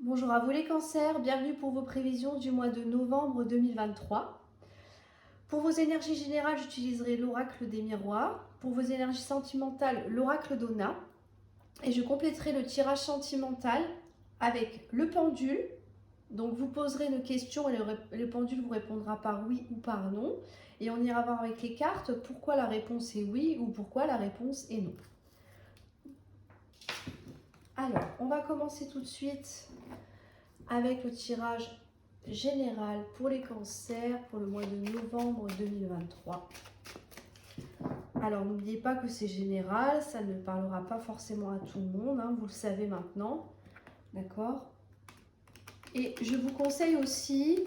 Bonjour à vous les cancers, bienvenue pour vos prévisions du mois de novembre 2023. Pour vos énergies générales, j'utiliserai l'oracle des miroirs. Pour vos énergies sentimentales, l'oracle d'Ona. Et je compléterai le tirage sentimental avec le pendule. Donc vous poserez une question et le pendule vous répondra par oui ou par non. Et on ira voir avec les cartes pourquoi la réponse est oui ou pourquoi la réponse est non. Alors, on va commencer tout de suite avec le tirage général pour les cancers pour le mois de novembre 2023. Alors n'oubliez pas que c'est général, ça ne parlera pas forcément à tout le monde, hein, vous le savez maintenant, d'accord? Et je vous conseille aussi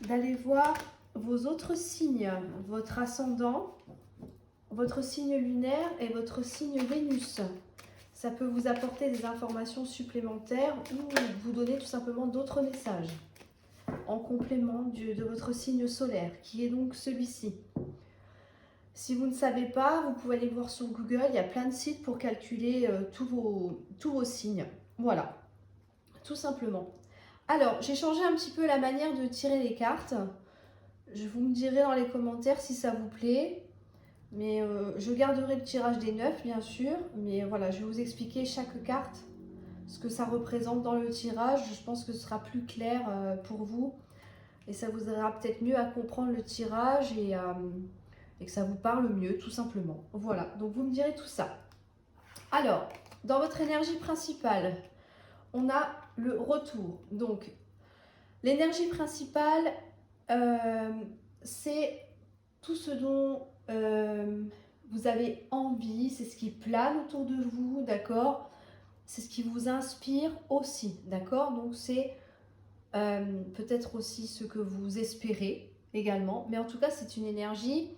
d'aller voir vos autres signes, votre ascendant, votre signe lunaire et votre signe Vénus. Ça peut vous apporter des informations supplémentaires ou vous donner tout simplement d'autres messages en complément de votre signe solaire, qui est donc celui-ci. Si vous ne savez pas, vous pouvez aller voir sur Google, il y a plein de sites pour calculer tous vos signes. Voilà, tout simplement. Alors, j'ai changé un petit peu la manière de tirer les cartes. Vous me direz dans les commentaires si ça vous plaît. Mais je garderai le tirage des 9, bien sûr. Mais voilà, je vais vous expliquer chaque carte, ce que ça représente dans le tirage. Je pense que ce sera plus clair pour vous. Et ça vous aidera peut-être mieux à comprendre le tirage et que ça vous parle mieux, tout simplement. Voilà, donc vous me direz tout ça. Alors, dans votre énergie principale, on a le retour. Donc, l'énergie principale, c'est tout ce dont vous avez envie, c'est ce qui plane autour de vous, d'accord? C'est ce qui vous inspire aussi, d'accord? Donc, c'est peut-être aussi ce que vous espérez également, mais en tout cas c'est une énergie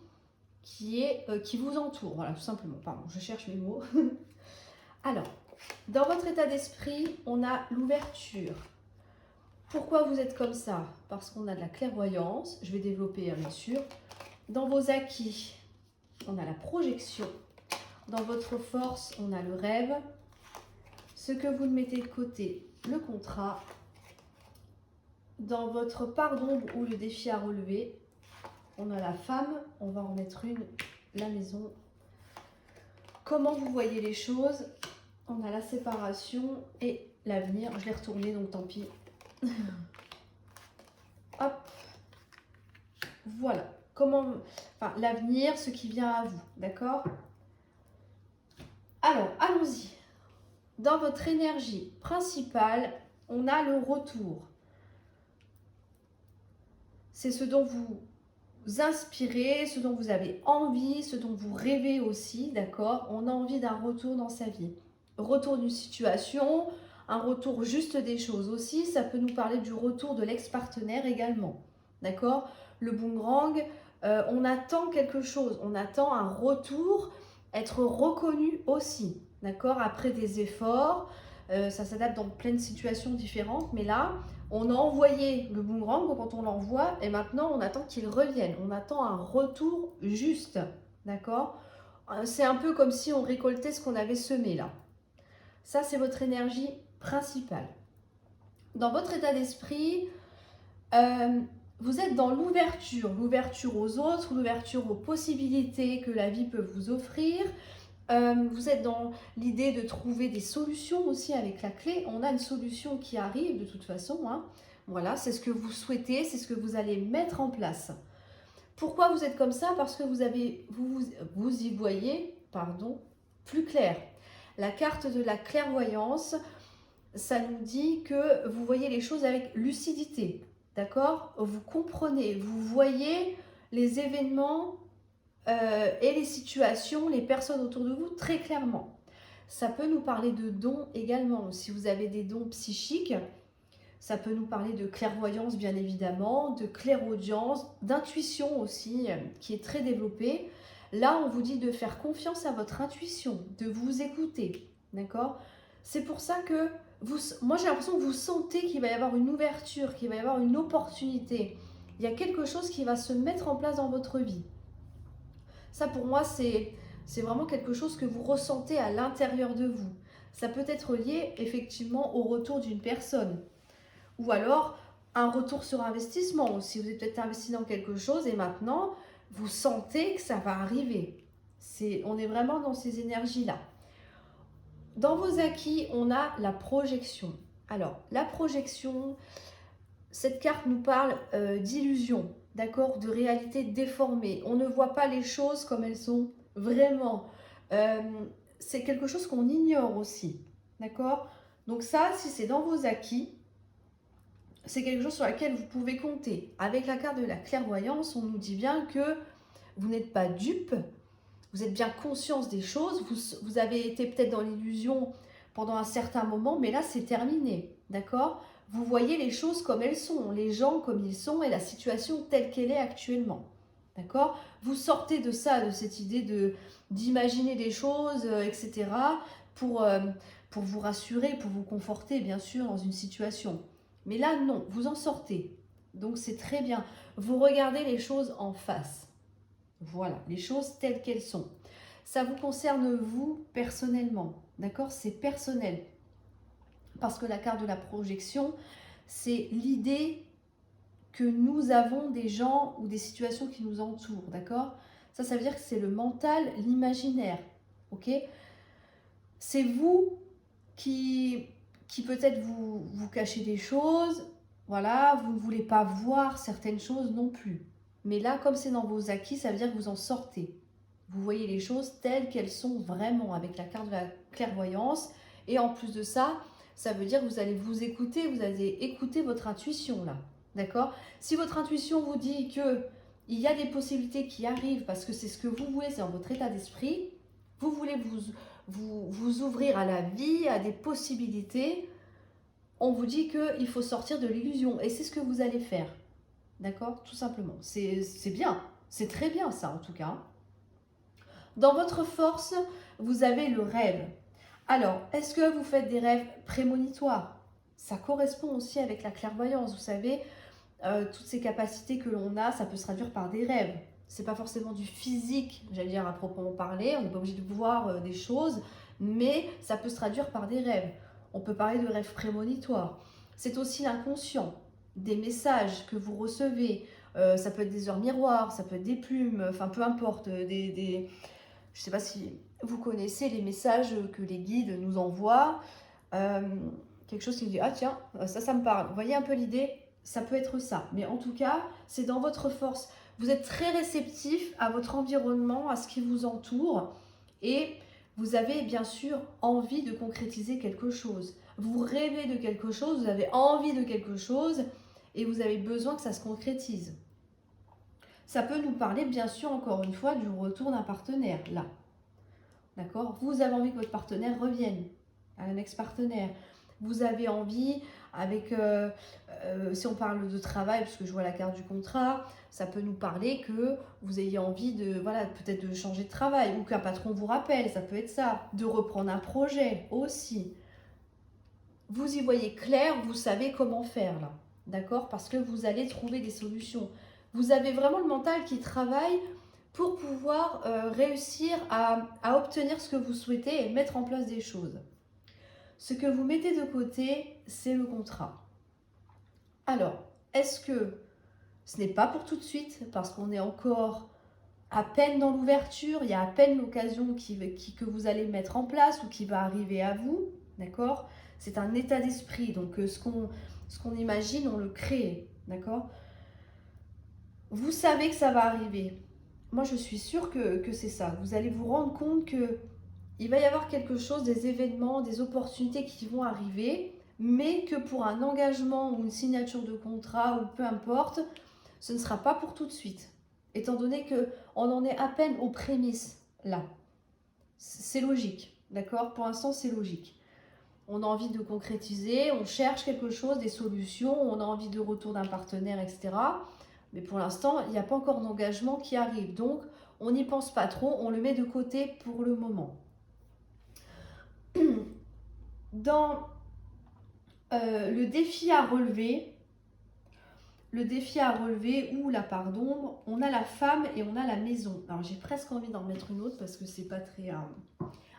qui vous entoure, voilà, tout simplement. Pardon, je cherche mes mots. Alors, dans votre état d'esprit, on a l'ouverture. Pourquoi vous êtes comme ça? Parce qu'on a de la clairvoyance, je vais développer bien sûr. Dans vos acquis, on a la projection. Dans votre force, on a le rêve. Ce que vous mettez de côté, le contrat. Dans votre part d'ombre ou le défi à relever, on a la femme, on va en mettre une, la maison. Comment vous voyez les choses? On a la séparation et l'avenir. Je l'ai retourné, donc tant pis. Hop. Voilà. L'avenir, ce qui vient à vous, d'accord? Alors, allons-y. Dans votre énergie principale, on a le retour. C'est ce dont vous inspirez, ce dont vous avez envie, ce dont vous rêvez aussi, d'accord? On a envie d'un retour dans sa vie. Retour d'une situation, un retour juste des choses aussi. Ça peut nous parler du retour de l'ex-partenaire également, d'accord? Le boomerang, on attend quelque chose, on attend un retour, être reconnu aussi, d'accord? Après des efforts, ça s'adapte dans plein de situations différentes, mais là, on a envoyé le boomerang quand on l'envoie et maintenant on attend qu'il revienne. On attend un retour juste, d'accord? C'est un peu comme si on récoltait ce qu'on avait semé là. Ça, c'est votre énergie principale. Dans votre état d'esprit, vous êtes dans l'ouverture. L'ouverture aux autres, l'ouverture aux possibilités que la vie peut vous offrir. Vous êtes dans l'idée de trouver des solutions aussi avec la clé. On a une solution qui arrive de toute façon, hein. Voilà, c'est ce que vous souhaitez, c'est ce que vous allez mettre en place. Pourquoi vous êtes comme ça? Parce que vous y voyez, pardon, plus clair. La carte de la clairvoyance, ça nous dit que vous voyez les choses avec lucidité, d'accord? Vous comprenez, vous voyez les événements et les situations, les personnes autour de vous très clairement. Ça peut nous parler de dons également. Si vous avez des dons psychiques, ça peut nous parler de clairvoyance bien évidemment, de clairaudience, d'intuition aussi qui est très développée. Là, on vous dit de faire confiance à votre intuition, de vous écouter, d'accord? C'est pour ça que moi j'ai l'impression que vous sentez qu'il va y avoir une ouverture, qu'il va y avoir une opportunité. Il y a quelque chose qui va se mettre en place dans votre vie. Ça, pour moi, c'est vraiment quelque chose que vous ressentez à l'intérieur de vous. Ça peut être lié, effectivement, au retour d'une personne. Ou alors, un retour sur investissement aussi. Vous êtes peut-être investi dans quelque chose et maintenant, vous sentez que ça va arriver. On est vraiment dans ces énergies-là. Dans vos acquis, on a la projection. Alors, la projection, cette carte nous parle d'illusion, d'accord, de réalité déformée. On ne voit pas les choses comme elles sont vraiment. Euh, c'est quelque chose qu'on ignore aussi, d'accord. Donc ça, si c'est dans vos acquis, c'est quelque chose sur lequel vous pouvez compter. Avec la carte de la clairvoyance, on nous dit bien que vous n'êtes pas dupe, vous êtes bien conscience des choses, vous avez été peut-être dans l'illusion pendant un certain moment, mais là c'est terminé, d'accord. Vous voyez les choses comme elles sont, les gens comme ils sont et la situation telle qu'elle est actuellement, d'accord. Vous sortez de ça, de cette idée d'imaginer des choses, etc. pour, pour vous rassurer, pour vous conforter bien sûr dans une situation. Mais là non, vous en sortez, donc c'est très bien. Vous regardez les choses en face. Voilà, les choses telles qu'elles sont. Ça vous concerne vous personnellement, d'accord? C'est personnel. Parce que la carte de la projection, c'est l'idée que nous avons des gens ou des situations qui nous entourent, d'accord? Ça veut dire que c'est le mental, l'imaginaire, ok? C'est vous qui peut-être vous cachez des choses, voilà, vous ne voulez pas voir certaines choses non plus. Mais là, comme c'est dans vos acquis, ça veut dire que vous en sortez. Vous voyez les choses telles qu'elles sont vraiment avec la carte de la clairvoyance. Et en plus de ça, ça veut dire que vous allez vous écouter, vous allez écouter votre intuition là. D'accord? Si votre intuition vous dit que il y a des possibilités qui arrivent parce que c'est ce que vous voulez, c'est dans votre état d'esprit, vous voulez vous ouvrir à la vie, à des possibilités, on vous dit qu'il faut sortir de l'illusion. Et c'est ce que vous allez faire. D'accord? Tout simplement. C'est bien. C'est très bien ça en tout cas. Dans votre force, vous avez le rêve. Alors, est-ce que vous faites des rêves prémonitoires? Ça correspond aussi avec la clairvoyance. Vous savez, toutes ces capacités que l'on a, ça peut se traduire par des rêves. C'est pas forcément du physique, j'allais dire à proprement parler. On n'est pas obligé de voir des choses, mais ça peut se traduire par des rêves. On peut parler de rêves prémonitoires. C'est aussi l'inconscient, des messages que vous recevez. Ça peut être des heures miroirs, ça peut être des plumes, enfin peu importe, je ne sais pas si vous connaissez les messages que les guides nous envoient. Euh, Quelque chose qui nous dit ah tiens, ça me parle. Vous voyez un peu l'idée? Ça peut être ça. Mais en tout cas, c'est dans votre force. Vous êtes très réceptif à votre environnement, à ce qui vous entoure. Et vous avez bien sûr envie de concrétiser quelque chose. Vous rêvez de quelque chose, vous avez envie de quelque chose et vous avez besoin que ça se concrétise. Ça peut nous parler bien sûr encore une fois du retour d'un partenaire là. D'accord? Vous avez envie que votre partenaire revienne, un ex-partenaire. Vous avez envie, si on parle de travail, parce que je vois la carte du contrat, ça peut nous parler que vous ayez envie de, voilà, peut-être de changer de travail, ou qu'un patron vous rappelle, ça peut être ça, de reprendre un projet aussi. Vous y voyez clair, vous savez comment faire là, d'accord? Parce que vous allez trouver des solutions. Vous avez vraiment le mental qui travaille pour pouvoir réussir à obtenir ce que vous souhaitez et mettre en place des choses. Ce que vous mettez de côté, c'est le contrat. Alors, est-ce que ce n'est pas pour tout de suite, parce qu'on est encore à peine dans l'ouverture, il y a à peine l'occasion que vous allez mettre en place ou qui va arriver à vous, d'accord? C'est un état d'esprit, donc ce qu'on imagine, on le crée, d'accord? Vous savez que ça va arriver. Moi, je suis sûre que c'est ça. Vous allez vous rendre compte que il va y avoir quelque chose, des événements, des opportunités qui vont arriver, mais que pour un engagement ou une signature de contrat ou peu importe, ce ne sera pas pour tout de suite. Étant donné qu'on en est à peine aux prémices là. C'est logique, d'accord? Pour l'instant, c'est logique. On a envie de concrétiser, on cherche quelque chose, des solutions, on a envie de retour d'un partenaire, etc. Mais pour l'instant, il n'y a pas encore d'engagement qui arrive. Donc, on n'y pense pas trop, on le met de côté pour le moment. Dans le défi à relever, ou la part d'ombre, on a la femme et on a la maison. Alors, j'ai presque envie d'en mettre une autre parce que c'est pas très...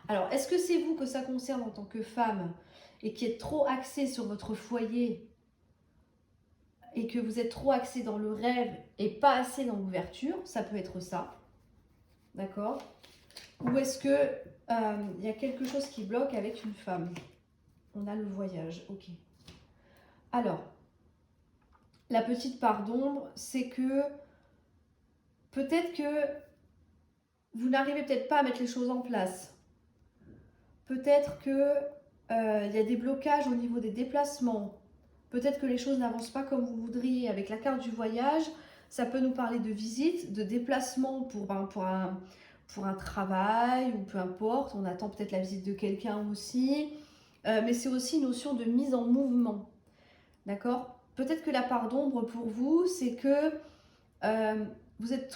Alors, est-ce que c'est vous que ça concerne en tant que femme et qui êtes trop axée sur votre foyer et que vous êtes trop axé dans le rêve et pas assez dans l'ouverture, ça peut être ça, d'accord? Ou est-ce que il y a quelque chose qui bloque avec une femme? On a le voyage, ok. Alors, la petite part d'ombre, c'est que peut-être que vous n'arrivez peut-être pas à mettre les choses en place. Peut-être que il y a des blocages au niveau des déplacements. Peut-être que les choses n'avancent pas comme vous voudriez. Avec la carte du voyage, ça peut nous parler de visite, de déplacement pour un travail ou peu importe. On attend peut-être la visite de quelqu'un aussi. Mais c'est aussi une notion de mise en mouvement. D'accord? Peut-être que la part d'ombre pour vous, c'est que vous êtes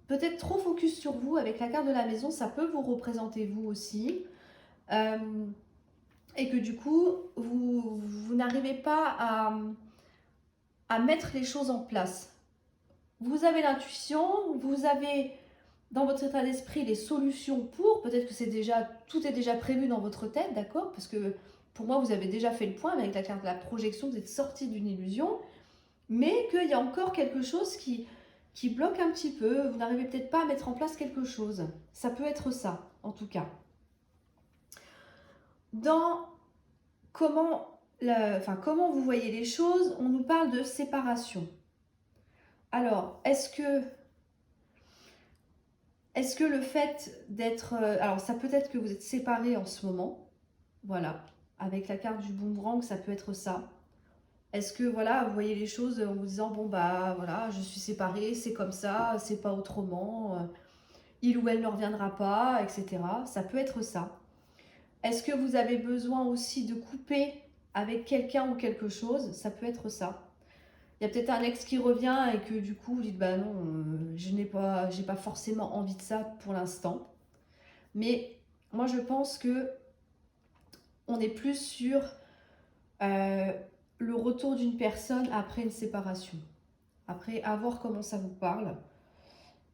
peut-être trop focus sur vous. Avec la carte de la maison, ça peut vous représenter vous aussi. Et que du coup, vous n'arrivez pas à mettre les choses en place. Vous avez l'intuition, vous avez dans votre état d'esprit les solutions pour, peut-être que tout est déjà prévu dans votre tête, d'accord? Parce que pour moi, vous avez déjà fait le point avec la carte de la projection, vous êtes sorti d'une illusion, mais qu'il y a encore quelque chose qui bloque un petit peu, vous n'arrivez peut-être pas à mettre en place quelque chose. Ça peut être ça, en tout cas. Dans comment vous voyez les choses, on nous parle de séparation. Alors, est-ce que le fait d'être... alors, ça peut être que vous êtes séparés en ce moment. Voilà. Avec la carte du boomerang, ça peut être ça. Est-ce que, voilà, vous voyez les choses en vous disant, bon, bah, voilà, je suis séparée, c'est comme ça, c'est pas autrement, il ou elle ne reviendra pas, etc. Ça peut être ça. Est-ce que vous avez besoin aussi de couper avec quelqu'un ou quelque chose? Ça peut être ça. Il y a peut-être un ex qui revient et que du coup vous dites bah non, j'ai pas forcément envie de ça pour l'instant. Mais moi je pense que on est plus sur le retour d'une personne après une séparation. Après, à voir comment ça vous parle.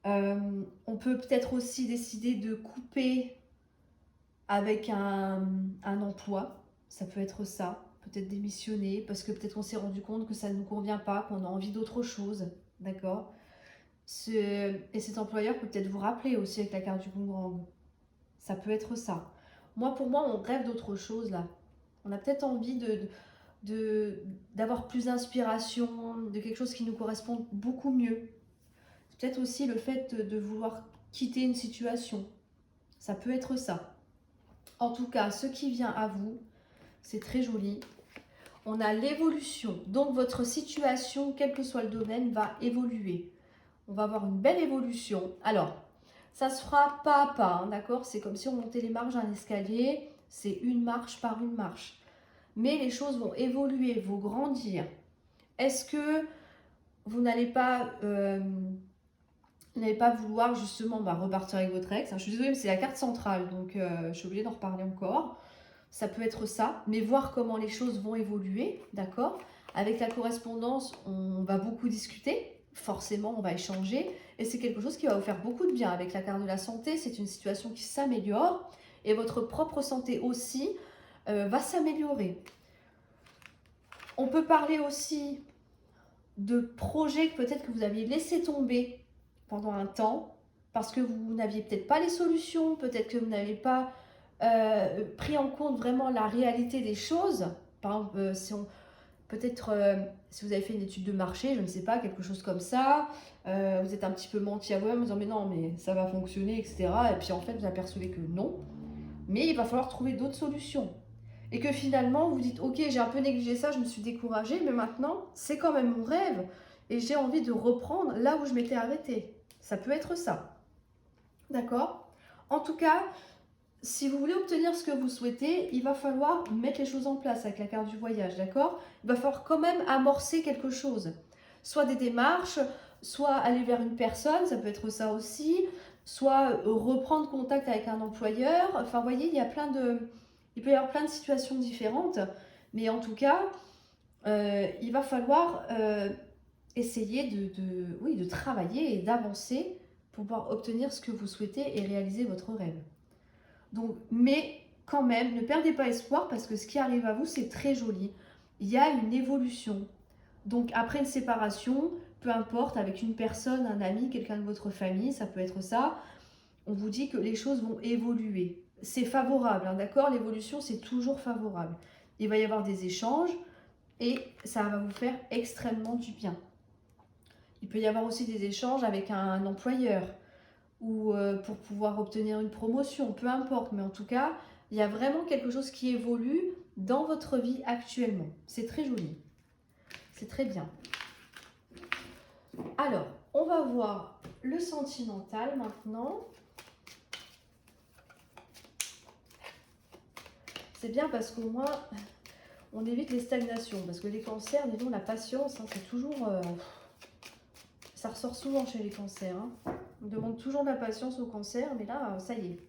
On peut peut-être aussi décider de couper avec un emploi. Ça peut être ça. Peut-être démissionner parce que peut-être on s'est rendu compte que ça ne nous convient pas, qu'on a envie d'autre chose. D'accord? Et cet employeur peut peut-être vous rappeler aussi avec la carte du boomerang. Ça peut être ça. Pour moi, on rêve d'autre chose là. On a peut-être envie d'avoir plus d'inspiration, de quelque chose qui nous correspond beaucoup mieux. C'est peut-être aussi le fait de vouloir quitter une situation. Ça peut être ça. En tout cas, ce qui vient à vous, c'est très joli. On a l'évolution. Donc, votre situation, quel que soit le domaine, va évoluer. On va avoir une belle évolution. Alors, ça se fera pas à pas, hein, d'accord? C'est comme si on montait les marches d'un escalier. C'est une marche par une marche. Mais les choses vont évoluer, vont grandir. Est-ce que vous n'allez pas vouloir justement repartir avec votre ex? Je suis désolée, mais c'est la carte centrale, donc je suis obligée d'en reparler encore. Ça peut être ça, mais voir comment les choses vont évoluer, d'accord? Avec la correspondance, on va beaucoup discuter, forcément on va échanger, et c'est quelque chose qui va vous faire beaucoup de bien. Avec la carte de la santé, c'est une situation qui s'améliore, et votre propre santé aussi va s'améliorer. On peut parler aussi de projets que peut-être que vous aviez laissé tomber pendant un temps, parce que vous n'aviez peut-être pas les solutions, peut-être que vous n'avez pas pris en compte vraiment la réalité des choses. Par exemple, si vous avez fait une étude de marché, je ne sais pas, quelque chose comme ça, vous êtes un petit peu menti à vous-même en disant mais non, mais ça va fonctionner, etc. Et puis en fait, vous apercevez que non. Mais il va falloir trouver d'autres solutions. Et que finalement, vous dites ok, j'ai un peu négligé ça, je me suis découragée, mais maintenant, c'est quand même mon rêve. Et j'ai envie de reprendre là où je m'étais arrêtée. Ça peut être ça. D'accord? En tout cas, si vous voulez obtenir ce que vous souhaitez, il va falloir mettre les choses en place avec la carte du voyage, d'accord? Il va falloir quand même amorcer quelque chose. Soit des démarches, soit aller vers une personne, ça peut être ça aussi, soit reprendre contact avec un employeur. Enfin, vous voyez, il peut y avoir plein de situations différentes, mais en tout cas, il va falloir essayer de travailler et d'avancer pour pouvoir obtenir ce que vous souhaitez et réaliser votre rêve. Donc, mais quand même, ne perdez pas espoir parce que ce qui arrive à vous, c'est très joli. Il y a une évolution. Donc après une séparation, peu importe, avec une personne, un ami, quelqu'un de votre famille, ça peut être ça, on vous dit que les choses vont évoluer. C'est favorable, hein, d'accord? L'évolution, c'est toujours favorable. Il va y avoir des échanges et ça va vous faire extrêmement du bien. Il peut y avoir aussi des échanges avec un employeur ou pour pouvoir obtenir une promotion, peu importe. Mais en tout cas, il y a vraiment quelque chose qui évolue dans votre vie actuellement. C'est très joli. C'est très bien. Alors, on va voir le sentimental maintenant. C'est bien parce qu'au moins, on évite les stagnations. Parce que les cancers, disons, la patience, hein, c'est toujours... ça ressort souvent chez les cancers. Hein. On demande toujours de la patience aux cancers, mais là, ça y est.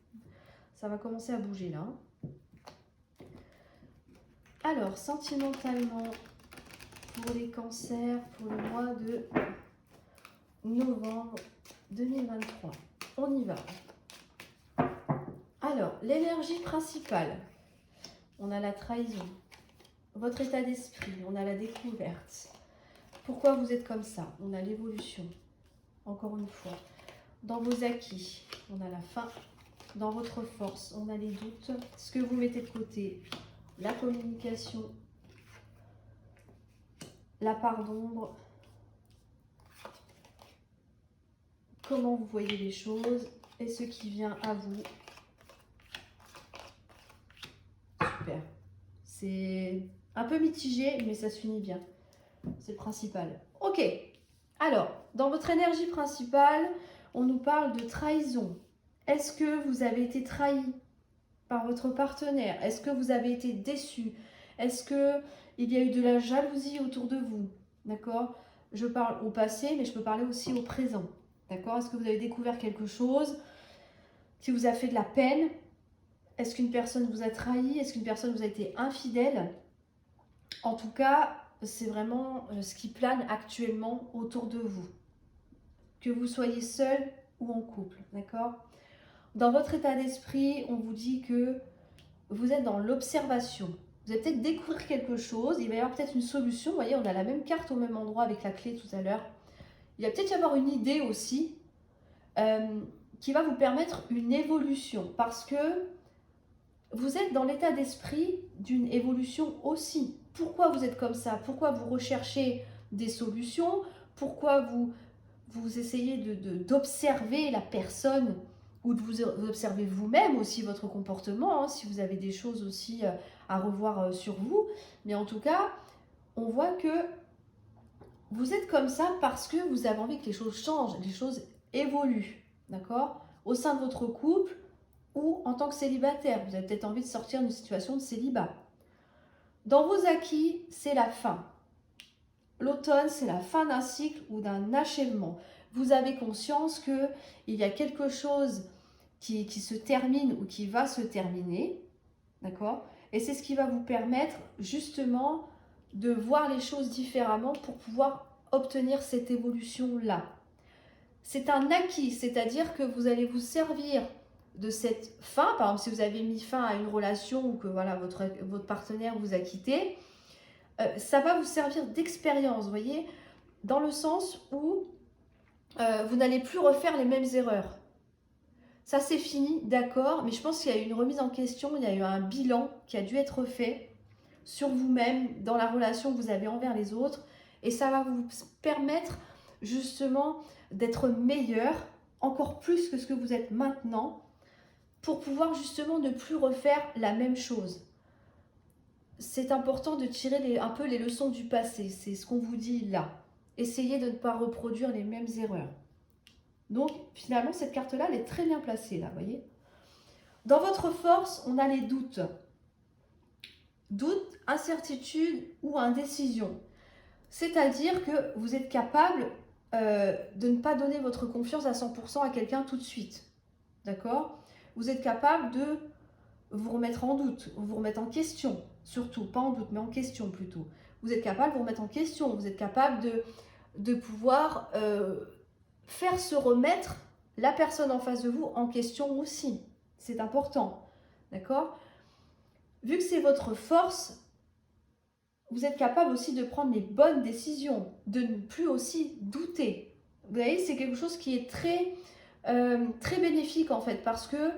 Ça va commencer à bouger, là. Alors, sentimentalement, pour les cancers, pour le mois de novembre 2023. On y va. Alors, l'énergie principale. On a la trahison. Votre état d'esprit, on a la découverte. Pourquoi vous êtes comme ça? On a l'évolution. Encore une fois. Dans vos acquis, on a la fin. Dans votre force, on a les doutes. Ce que vous mettez de côté, la communication, la part d'ombre. Comment vous voyez les choses et ce qui vient à vous. Super. C'est un peu mitigé, mais ça se finit bien. C'est le principal. Ok. Alors, dans votre énergie principale, on nous parle de trahison. Est-ce que vous avez été trahi par votre partenaire? Est-ce que vous avez été déçu? Est-ce qu'il y a eu de la jalousie autour de vous? D'accord? Je parle au passé, mais je peux parler aussi au présent. D'accord? Est-ce que vous avez découvert quelque chose qui vous a fait de la peine? Est-ce qu'une personne vous a trahi? Est-ce qu'une personne vous a été infidèle? En tout cas, c'est vraiment ce qui plane actuellement autour de vous. Que vous soyez seul ou en couple, d'accord? Dans votre état d'esprit, on vous dit que vous êtes dans l'observation. Vous allez peut-être découvrir quelque chose, il va y avoir peut-être une solution. Vous voyez, on a la même carte au même endroit avec la clé tout à l'heure. Il va peut-être y avoir une idée aussi qui va vous permettre une évolution parce que vous êtes dans l'état d'esprit d'une évolution aussi. Pourquoi vous êtes comme ça? Pourquoi vous recherchez des solutions? Pourquoi vous essayez d'observer la personne ou de vous observer vous-même aussi votre comportement, hein, si vous avez des choses aussi à revoir sur vous. Mais en tout cas, on voit que vous êtes comme ça parce que vous avez envie que les choses changent, les choses évoluent, d'accord? Au sein de votre couple ou en tant que célibataire, vous avez peut-être envie de sortir d'une situation de célibat. Dans vos acquis, c'est la fin. L'automne, c'est la fin d'un cycle ou d'un achèvement. Vous avez conscience qu'il y a quelque chose qui se termine ou qui va se terminer, d'accord? Et c'est ce qui va vous permettre justement de voir les choses différemment pour pouvoir obtenir cette évolution-là. C'est un acquis, c'est-à-dire que vous allez vous servir de cette fin. Par exemple, si vous avez mis fin à une relation ou que voilà, votre partenaire vous a quitté, ça va vous servir d'expérience, vous voyez, dans le sens où vous n'allez plus refaire les mêmes erreurs. Ça, c'est fini, d'accord, mais je pense qu'il y a eu une remise en question, il y a eu un bilan qui a dû être fait sur vous-même, dans la relation que vous avez envers les autres, et ça va vous permettre justement d'être meilleur, encore plus que ce que vous êtes maintenant, pour pouvoir justement ne plus refaire la même chose. C'est important de tirer un peu les leçons du passé, c'est ce qu'on vous dit là. Essayez de ne pas reproduire les mêmes erreurs. Donc finalement, cette carte-là, elle est très bien placée là, vous voyez. Dans votre force, on a les doutes. Doute, incertitude ou indécision. C'est-à-dire que vous êtes capable de ne pas donner votre confiance à 100% à quelqu'un tout de suite. D'accord? Vous êtes capable de vous remettre en doute, vous remettre en question, surtout, pas en doute, mais en question plutôt. Vous êtes capable de vous remettre en question, vous êtes capable de pouvoir faire se remettre la personne en face de vous en question aussi. C'est important, d'accord? Vu que c'est votre force, vous êtes capable aussi de prendre les bonnes décisions, de ne plus aussi douter. Vous voyez, c'est quelque chose qui est très bénéfique en fait, parce que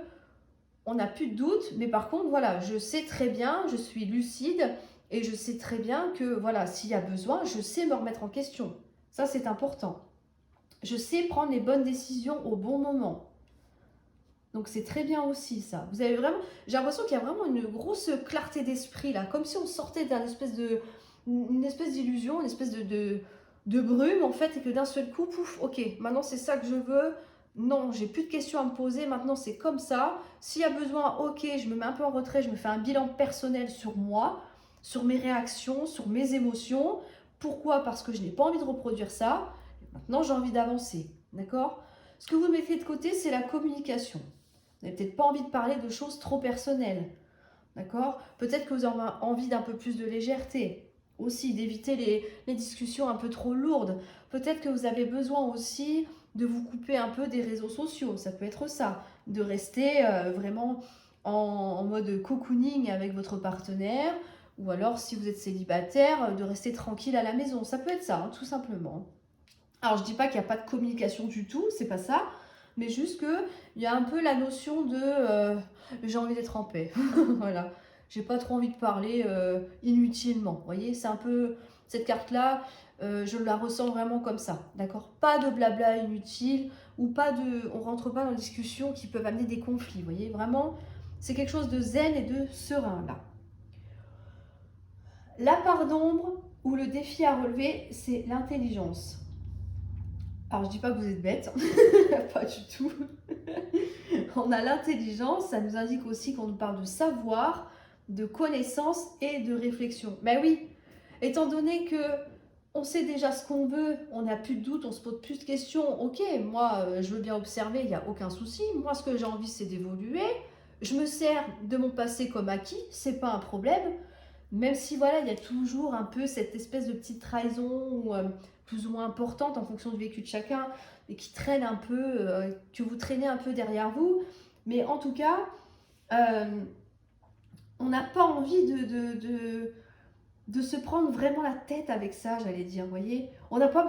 on n'a plus de doute, mais par contre, voilà, je sais très bien, je suis lucide, et je sais très bien que, voilà, s'il y a besoin, je sais me remettre en question. Ça, c'est important. Je sais prendre les bonnes décisions au bon moment. Donc, c'est très bien aussi, ça. Vous avez vraiment, j'ai l'impression qu'il y a vraiment une grosse clarté d'esprit, là, comme si on sortait une espèce d'illusion, une espèce de brume, en fait, et que d'un seul coup, pouf, ok, maintenant, c'est ça que je veux. Non, j'ai plus de questions à me poser, maintenant, c'est comme ça. S'il y a besoin, ok, je me mets un peu en retrait, je me fais un bilan personnel sur moi, sur mes réactions, sur mes émotions. Pourquoi? Parce que je n'ai pas envie de reproduire ça. Maintenant, j'ai envie d'avancer. D'accord? Ce que vous mettez de côté, c'est la communication. Vous n'avez peut-être pas envie de parler de choses trop personnelles. D'accord? Peut-être que vous avez envie d'un peu plus de légèreté. Aussi, d'éviter les discussions un peu trop lourdes. Peut-être que vous avez besoin aussi de vous couper un peu des réseaux sociaux. Ça peut être ça. De rester vraiment en mode cocooning avec votre partenaire. Ou alors, si vous êtes célibataire, de rester tranquille à la maison. Ça peut être ça, hein, tout simplement. Alors, je dis pas qu'il n'y a pas de communication du tout, c'est pas ça. Mais juste qu'il y a un peu la notion de j'ai envie d'être en paix. Voilà. J'ai pas trop envie de parler inutilement. Vous voyez, c'est un peu cette carte-là, je la ressens vraiment comme ça. D'accord? Pas de blabla inutile ou pas de. On rentre pas dans des discussions qui peuvent amener des conflits. Vous voyez, vraiment, c'est quelque chose de zen et de serein là. La part d'ombre ou le défi à relever, c'est l'intelligence. Alors, je dis pas que vous êtes bête, pas du tout. On a l'intelligence, ça nous indique aussi qu'on nous parle de savoir, de connaissance et de réflexion. Ben oui, étant donné que on sait déjà ce qu'on veut, on n'a plus de doute, on se pose plus de questions. Ok, moi, je veux bien observer, il n'y a aucun souci. Moi, ce que j'ai envie, c'est d'évoluer. Je me sers de mon passé comme acquis, c'est pas un problème. Même si voilà, il y a toujours un peu cette espèce de petite trahison plus ou moins importante en fonction du vécu de chacun et qui traîne un peu, que vous traînez un peu derrière vous. Mais en tout cas, euh, on n'a pas envie de se prendre vraiment la tête avec ça, j'allais dire, vous voyez. On n'a pas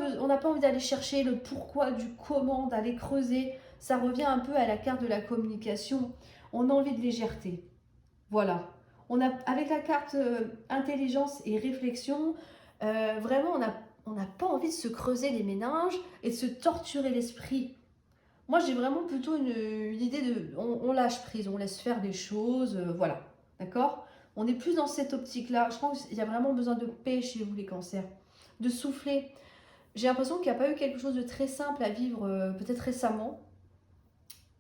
envie d'aller chercher le pourquoi du comment, d'aller creuser. Ça revient un peu à la carte de la communication. On a envie de légèreté. Voilà. Avec la carte intelligence et réflexion, vraiment, on n'a pas envie de se creuser les méninges et de se torturer l'esprit. Moi, j'ai vraiment plutôt une idée de. On lâche prise, on laisse faire des choses, voilà. D'accord? On est plus dans cette optique-là. Je pense qu'il y a vraiment besoin de paix chez vous, les cancers. De souffler. J'ai l'impression qu'il n'y a pas eu quelque chose de très simple à vivre, peut-être récemment,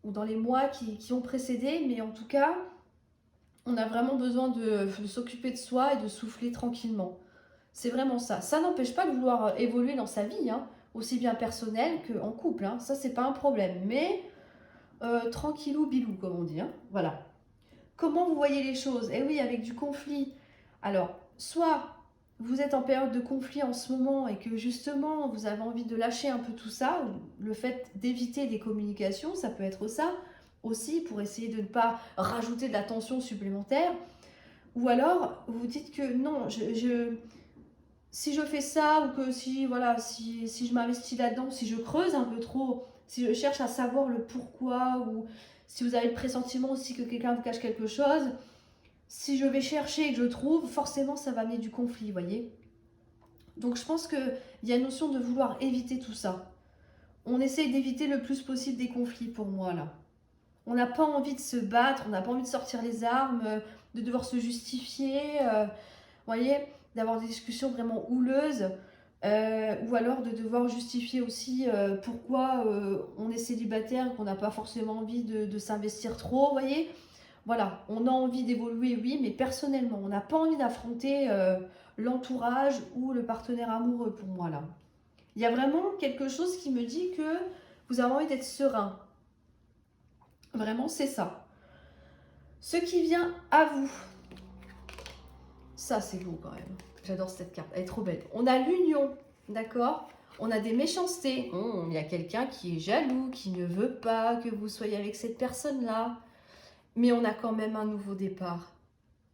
ou dans les mois qui ont précédé, mais en tout cas, on a vraiment besoin de s'occuper de soi et de souffler tranquillement. C'est vraiment ça. Ça n'empêche pas de vouloir évoluer dans sa vie, hein, aussi bien personnelle qu'en couple. Hein. Ça, c'est pas un problème. Mais tranquillou, bilou, comme on dit. Hein. Voilà. Comment vous voyez les choses? Eh oui, avec du conflit. Alors, soit vous êtes en période de conflit en ce moment et que justement vous avez envie de lâcher un peu tout ça, le fait d'éviter des communications, ça peut être ça aussi pour essayer de ne pas rajouter de la tension supplémentaire. Ou alors vous vous dites que non, si je fais ça ou que si je m'investis là-dedans, si je creuse un peu trop, si je cherche à savoir le pourquoi ou si vous avez le pressentiment aussi que quelqu'un vous cache quelque chose, si je vais chercher et que je trouve, forcément ça va amener du conflit, vous voyez. Donc je pense qu'il y a une notion de vouloir éviter tout ça. On essaye d'éviter le plus possible des conflits pour moi là. On n'a pas envie de se battre, on n'a pas envie de sortir les armes, de devoir se justifier, voyez, d'avoir des discussions vraiment houleuses, ou alors de devoir justifier aussi pourquoi on est célibataire, qu'on n'a pas forcément envie de s'investir trop, voyez. Voilà, on a envie d'évoluer, oui, mais personnellement, on n'a pas envie d'affronter l'entourage ou le partenaire amoureux pour moi là. Il y a vraiment quelque chose qui me dit que vous avez envie d'être serein. Vraiment, c'est ça. Ce qui vient à vous. Ça, c'est beau quand même. J'adore cette carte. Elle est trop belle. On a l'union, d'accord? On a des méchancetés. Il y a quelqu'un qui est jaloux, qui ne veut pas que vous soyez avec cette personne-là. Mais on a quand même un nouveau départ.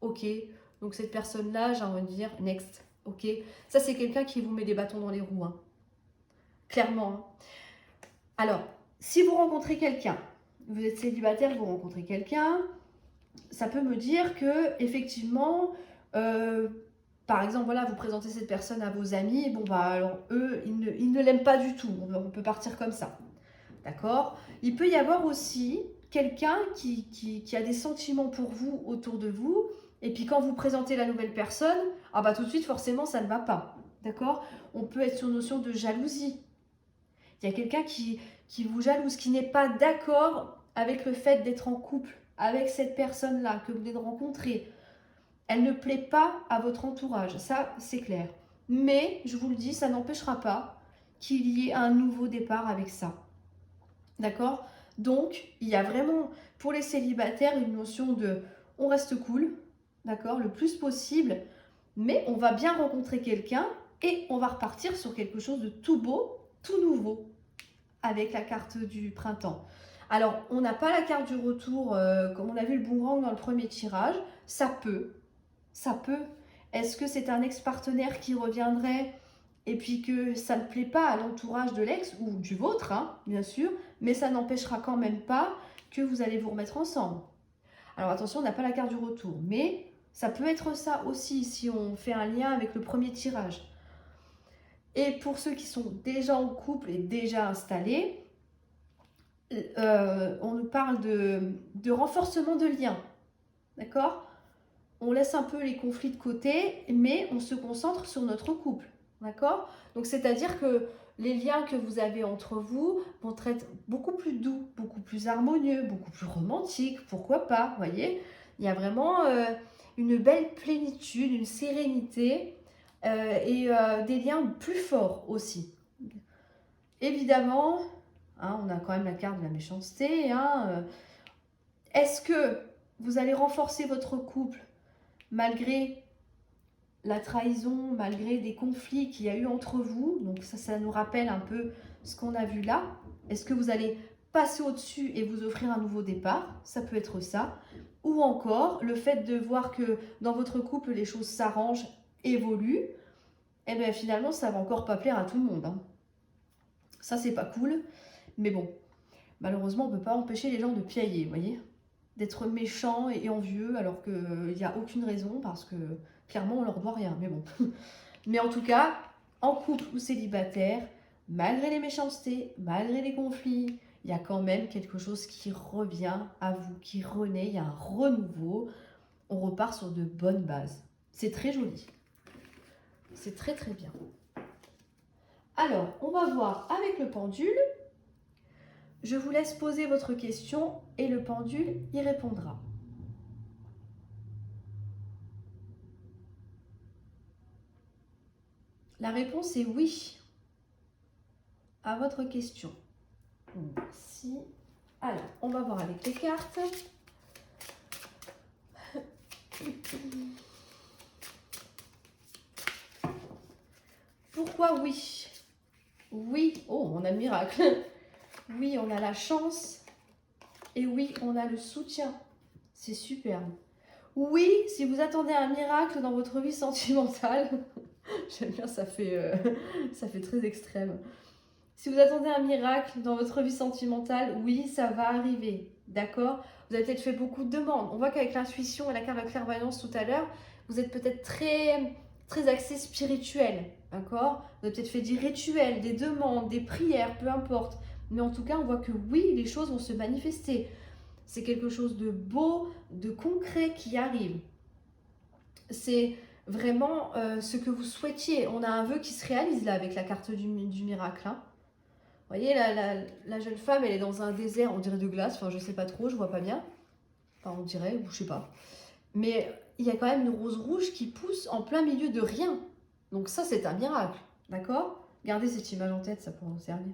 Ok. Donc cette personne-là, j'ai envie de dire next. ok? Ça, c'est quelqu'un qui vous met des bâtons dans les roues, hein. Clairement, hein. Alors, si vous rencontrez quelqu'un, vous êtes célibataire, vous rencontrez quelqu'un, ça peut me dire que effectivement, par exemple, voilà, vous présentez cette personne à vos amis, bon bah alors eux, ils ne l'aiment pas du tout, on peut partir comme ça, d'accord? Il peut y avoir aussi quelqu'un qui a des sentiments pour vous autour de vous, et puis quand vous présentez la nouvelle personne, ah bah tout de suite forcément ça ne va pas, d'accord? On peut être sur notion de jalousie. Il y a quelqu'un qui vous jalouse, qui n'est pas d'accord avec le fait d'être en couple avec cette personne-là que vous venez de rencontrer. Elle ne plaît pas à votre entourage, ça c'est clair. Mais, je vous le dis, ça n'empêchera pas qu'il y ait un nouveau départ avec ça. D'accord? Donc, il y a vraiment, pour les célibataires, une notion de on reste cool, d'accord, le plus possible, mais on va bien rencontrer quelqu'un et on va repartir sur quelque chose de tout beau, tout nouveau, avec la carte du printemps. Alors, on n'a pas la carte du retour, comme on a vu le boomerang dans le premier tirage, ça peut. Ça peut. Est-ce que c'est un ex-partenaire qui reviendrait et puis que ça ne plaît pas à l'entourage de l'ex ou du vôtre, hein, bien sûr, mais ça n'empêchera quand même pas que vous allez vous remettre ensemble. Alors attention, on n'a pas la carte du retour, mais ça peut être ça aussi si on fait un lien avec le premier tirage. Et pour ceux qui sont déjà en couple et déjà installés, on nous parle de renforcement de liens, d'accord? On laisse un peu les conflits de côté, mais on se concentre sur notre couple, d'accord? Donc, c'est-à-dire que les liens que vous avez entre vous vont être beaucoup plus doux, beaucoup plus harmonieux, beaucoup plus romantiques, pourquoi pas, vous voyez? Il y a vraiment une belle plénitude, une sérénité et des liens plus forts aussi. Évidemment, hein, on a quand même la carte de la méchanceté, hein, est-ce que vous allez renforcer votre couple malgré la trahison, malgré des conflits qu'il y a eu entre vous? Donc ça nous rappelle un peu ce qu'on a vu là. Est-ce que vous allez passer au-dessus et vous offrir un nouveau départ? Ça peut être ça. Ou encore, le fait de voir que dans votre couple, les choses s'arrangent, évoluent, et bien finalement, ça va encore pas plaire à tout le monde, hein. Ça, c'est pas cool. Mais bon, malheureusement, on ne peut pas empêcher les gens de piailler, vous voyez? D'être méchants et envieux alors qu'il n'y a aucune raison parce que clairement on leur doit rien, mais bon. Mais en tout cas, en couple ou célibataire, malgré les méchancetés, malgré les conflits, il y a quand même quelque chose qui revient à vous, qui renaît, il y a un renouveau, on repart sur de bonnes bases. C'est très joli. C'est très très bien. Alors, on va voir avec le pendule. Je vous laisse poser votre question et le pendule y répondra. La réponse est oui à votre question. Merci. Alors, on va voir avec les cartes. Pourquoi oui? Oui, oh, on a le miracle. Oui, on a la chance. Et oui, on a le soutien. C'est superbe. Oui, si vous attendez un miracle dans votre vie sentimentale, j'aime bien, ça fait très extrême. Si vous attendez un miracle dans votre vie sentimentale, oui, ça va arriver, d'accord? Vous avez peut-être fait beaucoup de demandes. On voit qu'avec l'intuition et la carte de la clairvoyance tout à l'heure, vous êtes peut-être très, très axé spirituel, d'accord? Vous avez peut-être fait des rituels, des demandes, des prières, peu importe. Mais en tout cas, on voit que oui, les choses vont se manifester. C'est quelque chose de beau, de concret qui arrive. C'est vraiment ce que vous souhaitiez. On a un vœu qui se réalise là avec la carte du miracle, hein. Vous voyez, la jeune femme, elle est dans un désert, on dirait de glace, enfin je sais pas trop, je vois pas bien. Enfin on dirait, ou je sais pas. Mais il y a quand même une rose rouge qui pousse en plein milieu de rien. Donc ça, c'est un miracle, d'accord? Gardez cette image en tête, ça pourra vous servir.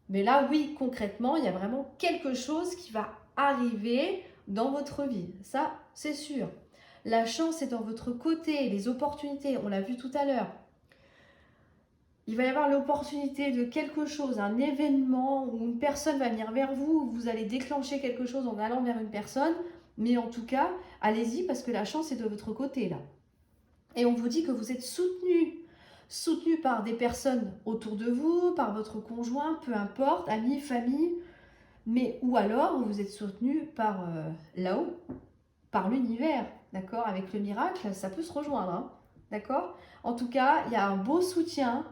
Mais là, oui, concrètement, il y a vraiment quelque chose qui va arriver dans votre vie. Ça, c'est sûr. La chance est dans votre côté, les opportunités, on l'a vu tout à l'heure. Il va y avoir l'opportunité de quelque chose, un événement où une personne va venir vers vous, où vous allez déclencher quelque chose en allant vers une personne. Mais en tout cas, allez-y parce que la chance est de votre côté là. Et on vous dit que vous êtes soutenu. Soutenu par des personnes autour de vous, par votre conjoint, peu importe, amis, famille. Mais ou alors vous êtes soutenu par là-haut, par l'univers, d'accord? Avec le miracle, ça peut se rejoindre, hein, d'accord? En tout cas, il y a un beau soutien.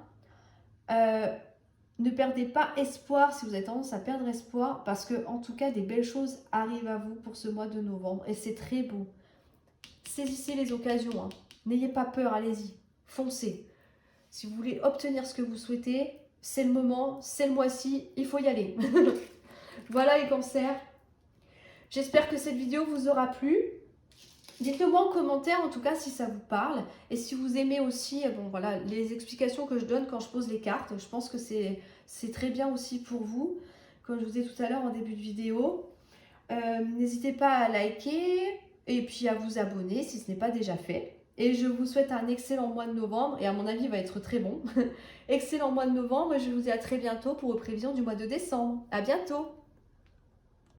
Ne perdez pas espoir si vous avez tendance à perdre espoir, parce que en tout cas, des belles choses arrivent à vous pour ce mois de novembre et c'est très beau. Saisissez les occasions, hein. N'ayez pas peur, allez-y, foncez. Si vous voulez obtenir ce que vous souhaitez, c'est le moment, c'est le mois-ci, il faut y aller. Voilà les cancers. J'espère que cette vidéo vous aura plu. Dites-le moi en commentaire en tout cas si ça vous parle. Et si vous aimez aussi bon, voilà, les explications que je donne quand je pose les cartes. Je pense que c'est très bien aussi pour vous. Comme je vous disais tout à l'heure en début de vidéo. N'hésitez pas à liker et puis à vous abonner si ce n'est pas déjà fait. Et je vous souhaite un excellent mois de novembre. Et à mon avis, il va être très bon. Excellent mois de novembre. Et je vous dis à très bientôt pour vos prévisions du mois de décembre. À bientôt!